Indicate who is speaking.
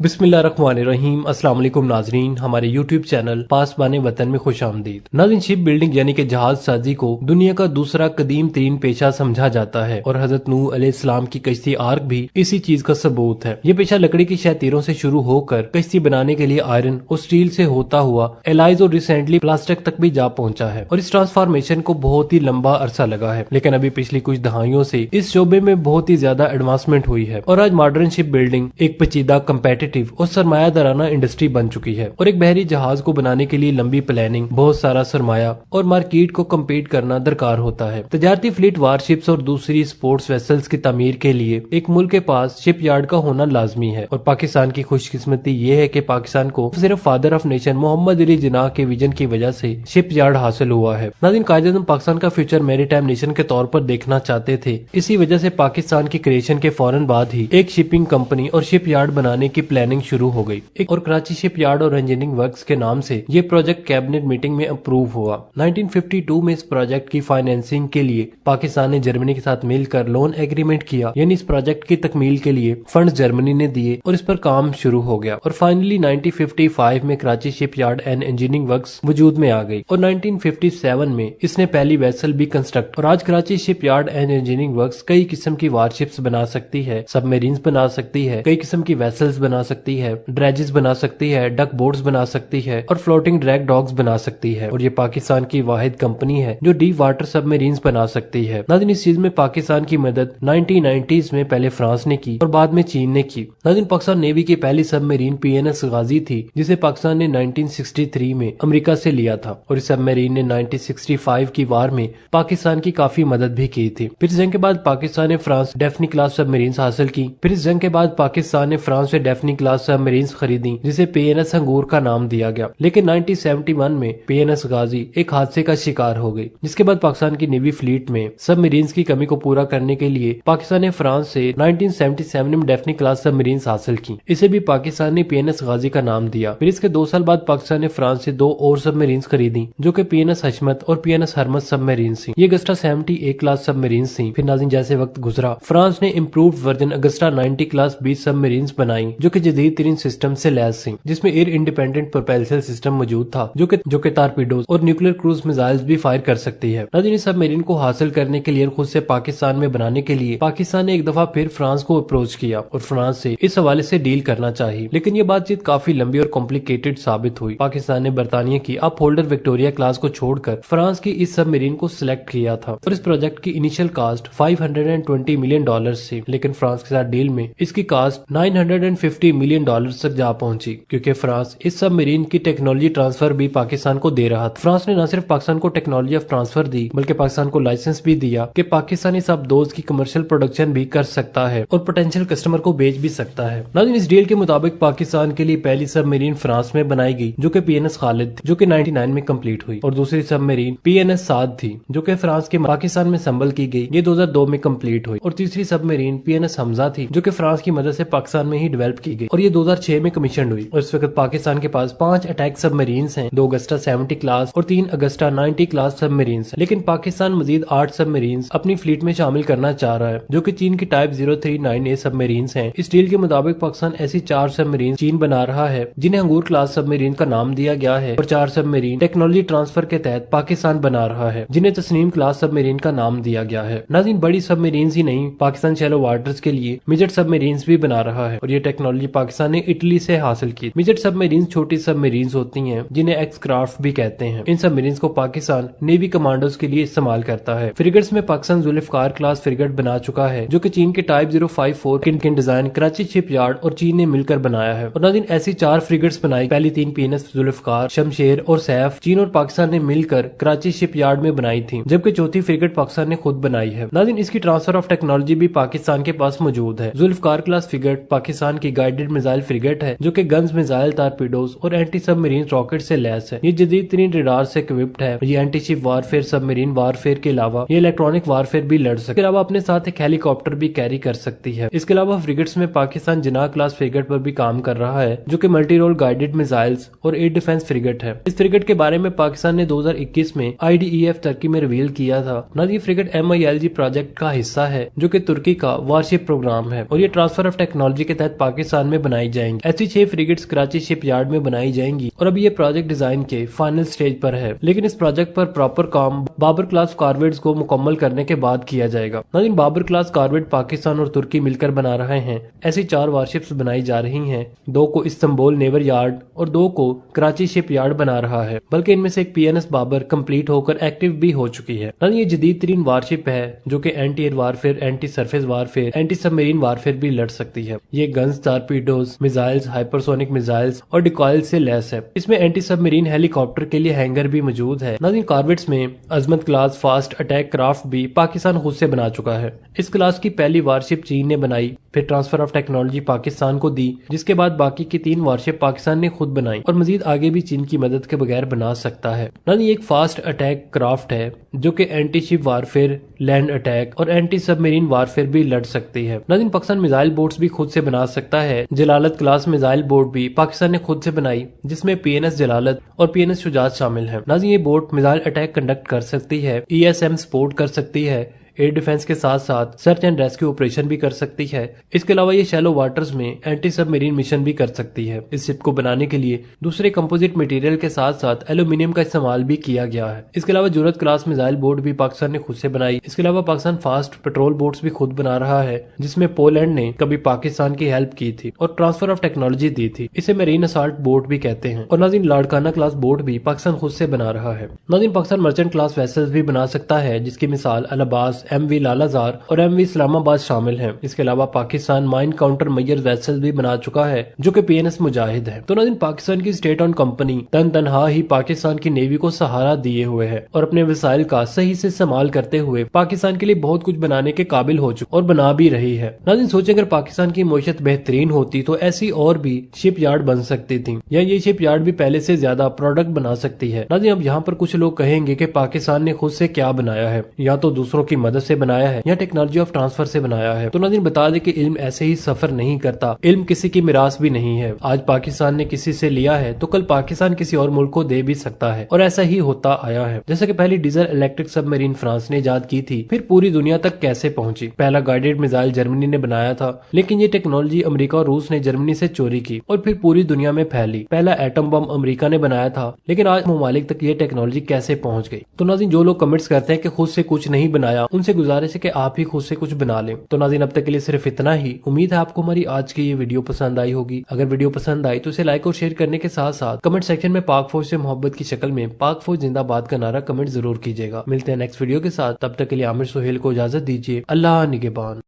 Speaker 1: बिस्मिल्लाहिर्रहमानिर्रहीम। अस्सलाम वालेकुम नाजरीन, हमारे यूट्यूब चैनल पासबान वतन में खुश आमदीद। नाज़रीन, शिप बिल्डिंग यानी कि जहाज साजी को दुनिया का दूसरा कदीम तरीन पेशा समझा जाता है और हजरत नूह अलैहिस्सलाम की कश्ती आर्क भी इसी चीज का सबूत है। ये पेशा लकड़ी की शतीरों से शुरू होकर कश्ती बनाने के लिए आयरन और स्टील से होता हुआ एलाइज और रिसेंटली प्लास्टिक तक भी जा पहुंचा है और इस ट्रांसफॉर्मेशन को बहुत ही लंबा अरसा लगा है, लेकिन अभी पिछली कुछ दहाइयों से इस शोबे में बहुत ही ज्यादा एडवांसमेंट हुई है और आज मॉडर्न शिप बिल्डिंग एक पेचीदा कम्पेटिटिव और सरमायादाराना इंडस्ट्री बन चुकी है। और एक बहरी जहाज को बनाने के लिए लंबी प्लानिंग, बहुत सारा सरमाया और मार्केट को कम्पीट करना दरकार होता है। तजारती फ्लीट वारशिप्स और दूसरी स्पोर्ट्स वेसल्स की तामीर के लिए एक मुल्क के पास शिप यार्ड का होना लाजमी है और पाकिस्तान की खुशकिस्मती ये है कि पाकिस्तान को सिर्फ father of nation Mohammad Ali Jinnah के विजन की वजह से शिप यार्ड हासिल हुआ है। नाज़रीन, कायद-ए-आज़म पाकिस्तान का फ्यूचर मैरीटाइम नेशन के तौर पर देखना चाहते थे। इसी वजह से पाकिस्तान की क्रिएशन के फौरन बाद ही एक शिपिंग कंपनी और शिप यार्ड बनाने की प्लानिंग शुरू हो गई और कराची शिप यार्ड और इंजीनियरिंग वर्क्स के नाम से ये प्रोजेक्ट कैबिनेट मीटिंग में अप्रूव हुआ। 1952 में इस प्रोजेक्ट की फाइनेंसिंग के लिए पाकिस्तान ने जर्मनी के साथ मिलकर लोन एग्रीमेंट किया, यानी इस प्रोजेक्ट की तकमील के लिए फंड्स जर्मनी ने दिए और इस पर काम शुरू हो गया। और फाइनली 1955 में Karachi ship yard and engineering works वजूद में आ गई और 1957 में इसने पहली वेसल भी कंस्ट्रक्ट। और आज Karachi ship yard and engineering works कई किस्म की वारशिप्स बना सकती है, सबमरीन्स बना सकती है, कई किस्म की वेसल्स बना सकती है, ड्रेजेस बना सकती है, डक बोट्स बना सकती है और फ्लोटिंग ड्रैग डॉग्स बना सकती है। और ये पाकिस्तान की वाहिद कंपनी है जो डीप वाटर सबमरीन्स बना सकती है। नाज़रीन, इस चीज में पाकिस्तान की मदद 1990s में पहले फ्रांस ने की और बाद में चीन ने की। नाज़रीन, पाकिस्तान नेवी की पहली सबमरीन PNS गाजी थी जिसे पाकिस्तान ने 1963 में अमेरिका से लिया था और इस सबमरीन ने 1965 की वार में पाकिस्तान की काफी मदद भी की थी। फिर जंग के बाद पाकिस्तान ने फ्रांस डेफनी क्लास सबमरीन्स हासिल की। फिर इस जंग के बाद पाकिस्तान ने फ्रांस से डेफनी क्लास सबमरीन्स खरीदी जिसे PNS अंगूर का नाम दिया गया। लेकिन 1971 में PNS गाजी एक हादसे का शिकार हो गई, जिसके बाद पाकिस्तान की नेवी फ्लीट में सबमरीन्स की कमी को पूरा करने के लिए पाकिस्तान ने फ्रांस से 1977 में डेफनी क्लास सबमरीन्स हासिल की। इसे भी पाकिस्तान ने PNS गाजी का नाम दिया। फिर इसके 2 साल बाद पाकिस्तान ने फ्रांस से 2 और सबमरीन्स खरीदी जो कि PNS हशमत और PNS हरमत सबमरीन्स थी। ये अगस्टा 70 A क्लास सबमरीन्स थी। फिर नाज़रीन, जैसे वक्त गुजरा फ्रांस ने improved version Agusta 90 class 20 submarines बनाई जो कि जदीद तरीन सिस्टम से लैस थी, जिसमें एयर इंडिपेंडेंट प्रोपेल्शन सिस्टम मौजूद था जो कि टारपीडोज और न्यूक्लियर क्रूज मिसाइल्स भी फायर कर सकती है। नाज़रीन, इस सबमरीन को हासिल करने के लिए खुद से पाकिस्तान में बनाने के लिए पाकिस्तान ने एक दफा फिर फ्रांस को अप्रोच किया और फ्रांस से इस हवाले से डील करना चाहिए, लेकिन ये बातचीत काफी लंबी और कॉम्प्लिकेटेड साबित हुई। पाकिस्तान ने बरतानिया की अप होल्डर विक्टोरिया क्लास को छोड़कर फ्रांस की इस सबमरीन को सिलेक्ट किया था और इस प्रोजेक्ट की इनिशियल कास्ट $520 मिलियन थी, लेकिन फ्रांस के साथ डील में इसकी कास्ट $950 मिलियन तक जा पहुंची क्योंकि फ्रांस इस सबमरीन की टेक्नोलॉजी ट्रांसफर भी पाकिस्तान को दे रहा था। फ्रांस ने न सिर्फ पाकिस्तान को टेक्नोलॉजी ऑफ ट्रांसफर दी बल्कि पाकिस्तान को लाइसेंस भी दिया कि पाकिस्तान इस सबदोज की कमर्शियल प्रोडक्शन भी कर सकता है और पोटेंशियल कस्टमर को बेच भी सकता है। नाज़रीन, इस डील के मुताबिक पाकिस्तान के लिए पहली सबमरीन फ्रांस में बनाई गई जो कि PNS खालिद थी जो कि 99 में कंप्लीट हुई और दूसरी सबमरीन PNS साद थी जो कि फ्रांस के पाकिस्तान में संभल की गई, ये 2002 में कंप्लीट हुई और तीसरी सबमरीन PNS हमजा थी जो कि फ्रांस की मदद से पाकिस्तान में ही डेवलप की गई और ये 2006 में कमीशन हुई। और इस वक्त पाकिस्तान के पास 5 अटैक सबमरीन्स हैं, 2 अगस्टा 70 क्लास और 3 अगस्टा 90 क्लास सबमरीन्स, लेकिन पाकिस्तान मजीद 8 सबमरीन्स अपनी फ्लीट में शामिल करना चाह रहा है जो कि चीन की टाइप 039A सबमरीन्स हैं। इस डील के मुताबिक पाकिस्तान ऐसी 4 सबमरीन चीन बना रहा है जिन्हें अंगूर क्लास सबमरीन का नाम दिया गया है और 4 सबमरीन टेक्नोलॉजी ट्रांसफर के तहत पाकिस्तान बना रहा है जिन्हें तस्नीम क्लास सबमरीन का नाम दिया गया है। नाज़रीन, बड़ी सबमरीन्स ही नहीं, पाकिस्तान शैलो वाटर्स के लिए मिजेट सबमरीन्स भी बना रहा है और ये टेक्नोलॉजी पाकिस्तान ने इटली से हासिल की। मिजेट सबमरीन्स छोटी सबमरीन्स होती हैं जिन्हें एक्सक्राफ्ट भी कहते हैं। इन सबमरीन्स को पाकिस्तान नेवी कमांडोज के लिए इस्तेमाल करता है। फ्रिगेट्स में पाकिस्तान जुल्फकार क्लास फ्रिगेट बना चुका है जो कि चीन के टाइप 054 किन डिजाइन कराची शिप यार्ड और चीन ने मिलकर बनाया है। और नाज़रीन, ऐसी 4 फ्रिगेट्स बनाई। पहली 3 PNS जुल्फकार, शमशेर और सैफ चीन और पाकिस्तान ने मिलकर कराची शिप यार्ड में बनाई थी, जबकि चौथी फ्रिगेट पाकिस्तान ने खुद बनाई है। नाज़रीन, इसकी ट्रांसफर ऑफ टेक्नोलॉजी भी पाकिस्तान के पास मौजूद है। जुल्फकार क्लास फ्रिगेट पाकिस्तान की गाइडेड मिसाइल फ्रिगेट है जो कि गन्स, मिसाइल, टारपीडोज और एंटी सबमरीन रॉकेट से लैस है। ये जदीद तरीन रडार से इक्विप्ड है। ये anti ship warfare, submarine warfare के अलावा ये इलेक्ट्रॉनिक वारफेयर भी लड़ सकती है। अलावा अपने साथ एक हेलीकॉप्टर भी कैरी कर सकती है। इसके अलावा फ्रिगेट्स में पाकिस्तान जिनाह क्लास फ्रिगेट पर भी काम कर रहा है जो कि मल्टी रोल गाइडेड मिसाइल्स और एयर डिफेंस फ्रिगेट है। इस फ्रिगेट के बारे में पाकिस्तान ने 2021 में IDEF तुर्की में रिवील किया था। ये फ्रिगेट MILG प्रोजेक्ट का हिस्सा है जो कि तुर्की का वारशिप प्रोग्राम है और ये ट्रांसफर ऑफ टेक्नोलॉजी के तहत पाकिस्तान में बनाई जाएंगी। ऐसी 6 फ्रिगेट्स कराची शिप यार्ड में बनाई जाएंगी और अभी ये प्रोजेक्ट डिजाइन के फाइनल स्टेज पर है, लेकिन इस प्रोजेक्ट पर प्रॉपर काम बाबर क्लास कॉर्वेट्स को मुकम्मल करने के बाद किया जाएगा। नाज़रीन, बाबर क्लास कॉर्वेट पाकिस्तान और तुर्की मिलकर बना रहे हैं। ऐसी 4 वारशिप्स बनाई जा रही हैं, 2 को इस्तांबुल नेवल यार्ड और 2 को कराची शिप यार्ड बना रहा है, बल्कि इनमें से एक PNS बाबर कंप्लीट होकर एक्टिव भी हो चुकी है। ये जदीद तरीन वारशिप है जो कि anti air warfare, anti surface warfare, anti submarine warfare भी लड़ सकती है। ये गन्स, टारपीडोज, मिसाइल्स, हाइपरसोनिक मिसाइल्स और डिकॉइल से लैस है। इसमें एंटी सबमरीन हेलीकॉप्टर के लिए हैंगर भी मौजूद है। नाज़रीन, कॉर्वेट्स में अजमत क्लास फास्ट अटैक क्राफ्ट भी पाकिस्तान खुद से बना चुका है। इस क्लास की पहली वारशिप चीन ने बनाई, फिर ट्रांसफर ऑफ टेक्नोलॉजी पाकिस्तान को दी, जिसके बाद बाकी की 3 वारशिप पाकिस्तान ने खुद बनाई और मजीद आगे भी चीन की मदद के बगैर बना सकता है। नाज़रीन, एक फास्ट अटैक क्राफ्ट है जो कि anti ship warfare, land attack और एंटी सबमरीन वारफेयर भी लड़ सकती है। नाज़रीन, पाकिस्तान मिसाइल बोट्स भी खुद से बना सकता है। जलालत क्लास मिसाइल बोट भी पाकिस्तान ने खुद से बनाई, जिसमें PNS जलालत और PNS शुजात शामिल है। नाज़रीन, ये बोट मिसाइल अटैक कंडक्ट कर सकती है, ESM सपोर्ट कर सकती है, एयर डिफेंस के साथ साथ सर्च एंड रेस्क्यू ऑपरेशन भी कर सकती है। इसके अलावा ये शैलो वाटर्स में एंटी सबमरीन मिशन भी कर सकती है। इस शिप को बनाने के लिए दूसरे कंपोजिट मटेरियल के साथ साथ एल्यूमिनियम का इस्तेमाल भी किया गया है। इसके अलावा जुरत क्लास मिसाइल बोट भी पाकिस्तान ने खुद से बनाई। इसके अलावा पाकिस्तान फास्ट पेट्रोल बोट्स भी खुद बना रहा है, जिसमें पोलैंड ने कभी पाकिस्तान की हेल्प की थी और ट्रांसफर ऑफ टेक्नोलॉजी दी थी। इसे मरीन असाल्ट बोट भी कहते हैं। और नाज़रीन, लाड़काना क्लास बोट भी पाकिस्तान खुद से बना रहा है। नाज़रीन, पाकिस्तान मर्चेंट क्लास वेसल्स भी बना सकता है, जिसकी मिसाल अलाबास, MV लालाजार और MV इस्लामाबाद शामिल हैं। इसके अलावा Pakistan mine counter Maihar vessel भी बना चुका है, जो कि PNS मुजाहिद है। तो नाज़रीन, पाकिस्तान की स्टेट ऑन कंपनी तनहा ही पाकिस्तान की नेवी को सहारा दिए हुए है और अपने वसाइल का सही से इस्तेमाल करते हुए पाकिस्तान के लिए बहुत कुछ बनाने के काबिल हो चुकी और बना भी रही है। नाज़रीन, सोचे अगर पाकिस्तान की मईशत बेहतरीन होती तो ऐसी और भी शिप यार्ड बन सकती थी, या ये शिप यार्ड भी पहले से ज्यादा प्रोडक्ट बना सकती है। नाज़रीन, अब यहाँ पर कुछ लोग कहेंगे कि पाकिस्तान ने खुद से क्या बनाया है, या तो दूसरों की मदद से बनाया है या टेक्नोलॉजी ऑफ ट्रांसफर से बनाया है। तो नाज़रीन, बता दें कि इल्म ऐसे ही सफर नहीं करता, इल्म किसी की मिरास भी नहीं है। आज पाकिस्तान ने किसी से लिया है तो कल पाकिस्तान किसी और मुल्क को दे भी सकता है, और ऐसा ही होता आया है। जैसे कि पहली डीजल इलेक्ट्रिक सबमरीन फ्रांस ने इजाद की थी, फिर पूरी दुनिया तक कैसे पहुंची। पहला गाइडेड मिसाइल जर्मनी ने बनाया था, लेकिन ये टेक्नोलॉजी अमेरिका और रूस ने जर्मनी से चोरी की और फिर पूरी दुनिया में फैली। पहला एटम बम अमेरिका ने बनाया था, लेकिन आज ममालिक तक ये टेक्नोलॉजी कैसे पहुंच गई। तो नाज़रीन, जो लोग कमेंट्स करते हैं कि खुद से कुछ नहीं बनाया, उनसे गुजारिश है कि आप ही खुद से कुछ बना लें। तो नाज़रीन, अब तक के लिए सिर्फ इतना ही। उम्मीद है आपको हमारी आज की ये वीडियो पसंद आई होगी। अगर वीडियो पसंद आई तो इसे लाइक और शेयर करने के साथ साथ कमेंट सेक्शन में पाक फौज से मोहब्बत की शक्ल में पाक फौज जिंदाबाद का नारा कमेंट जरूर कीजिएगा। मिलते हैं नेक्स्ट वीडियो के साथ, तब तक के लिए आमिर सुहेल को इजाजत दीजिए। अल्लाह निगहबान।